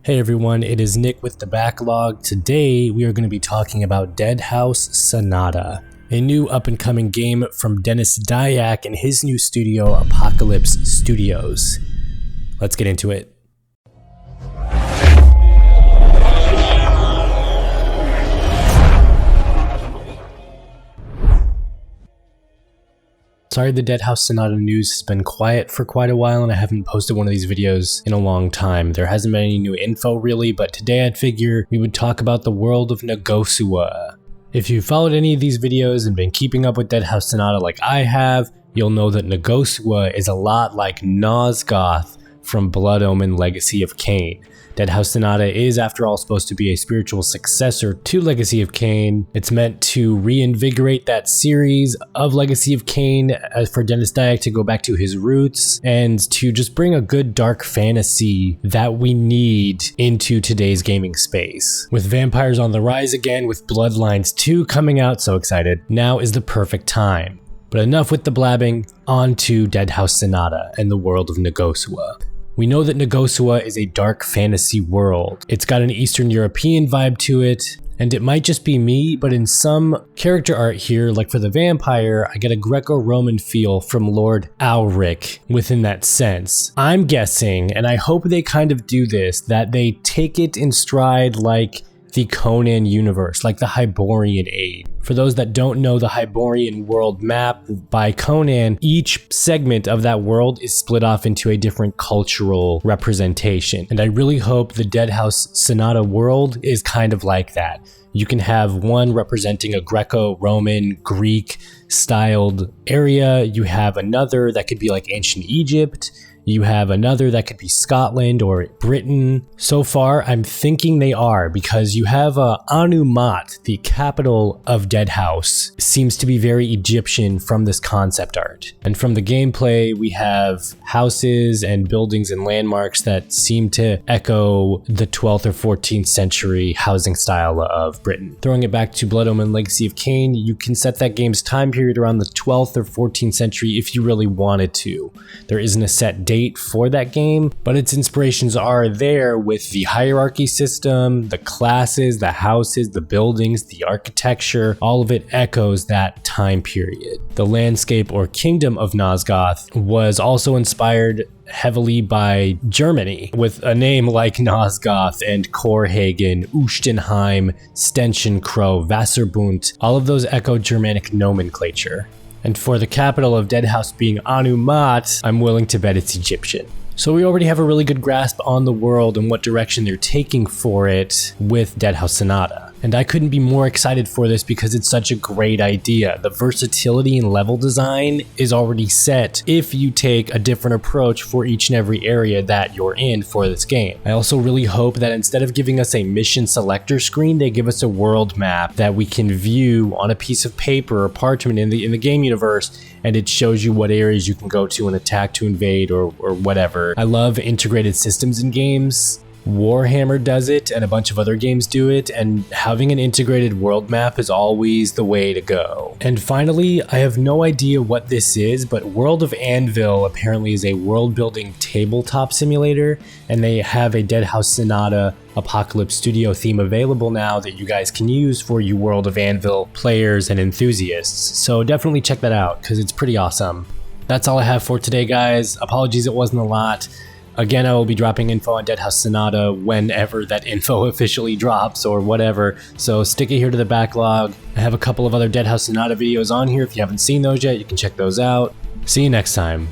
Hey everyone, it is Nick with the Backlog. Today we are going to be talking about Deadhaus Sonata, a new up-and-coming game from Dennis Dyack and his new studio, Apocalypse Studios. Let's get into it. Sorry, the Deadhaus Sonata news has been quiet for quite a while and I haven't posted one of these videos in a long time. There hasn't been any new info really, but today I'd figure we would talk about the world of Nogosaua. If you followed any of these videos and been keeping up with Deadhaus Sonata like I have, you'll know that Nogosaua is a lot like Nosgoth from Blood Omen Legacy of Kain. Deadhaus Sonata is, after all, supposed to be a spiritual successor to Legacy of Kain. It's meant to reinvigorate that series of Legacy of Kain for Dennis Dyack to go back to his roots and to just bring a good dark fantasy that we need into today's gaming space. With vampires on the rise again, with Bloodlines 2 coming out, so excited, now is the perfect time. But enough with the blabbing, on to Deadhaus Sonata and the world of Nogosaua. We know that Nogosaua is a dark fantasy world. It's got an Eastern European vibe to it, and it might just be me, but in some character art here, like for the vampire, I get a Greco-Roman feel from Lord Alric within that sense. I'm guessing, and I hope they kind of do this, that they take it in stride like the Conan universe, like the Hyborian Age. For those that don't know the Hyborian world map by Conan, each segment of that world is split off into a different cultural representation. And I really hope the Deadhaus Sonata world is kind of like that. You can have one representing a Greco-Roman, Greek-styled area. You have another that could be like ancient Egypt. You have another that could be Scotland or Britain. So far, I'm thinking they are, because you have Anumat, the capital of Deadhaus, seems to be very Egyptian from this concept art. And from the gameplay, we have houses and buildings and landmarks that seem to echo the 12th or 14th century housing style of Britain. Throwing it back to Blood Omen Legacy of Kain, you can set that game's time period around the 12th or 14th century if you really wanted to. There isn't a set date for that game, but its inspirations are there with the hierarchy system, the classes, the houses, the buildings, the architecture. All of it echoes that time period. The landscape or kingdom of Nosgoth was also inspired heavily by Germany, with a name like Nosgoth and Korhagen, Ustenheim, Stenchenkrow, Wasserbund. All of those echo Germanic nomenclature. And for the capital of Deadhaus being Anumat, I'm willing to bet it's Egyptian. So we already have a really good grasp on the world and what direction they're taking for it with Deadhaus Sonata. And I couldn't be more excited for this because it's such a great idea. The versatility in level design is already set if you take a different approach for each and every area that you're in for this game. I also really hope that instead of giving us a mission selector screen, they give us a world map that we can view on a piece of paper or parchment in the game universe, and it shows you what areas you can go to and attack to invade or whatever. I love integrated systems in games. Warhammer does it and a bunch of other games do it, and having an integrated world map is always the way to go. And finally, I have no idea what this is, but World of Anvil apparently is a world building tabletop simulator, and they have a Deadhaus Sonata Apocalypse Studio theme available now that you guys can use for you World of Anvil players and enthusiasts. So definitely check that out because it's pretty awesome. That's all I have for today, guys. Apologies it wasn't a lot. Again, I will be dropping info on Deadhaus Sonata whenever that info officially drops or whatever, so stick it here to the backlog. I have a couple of other Deadhaus Sonata videos on here. If you haven't seen those yet, you can check those out. See you next time.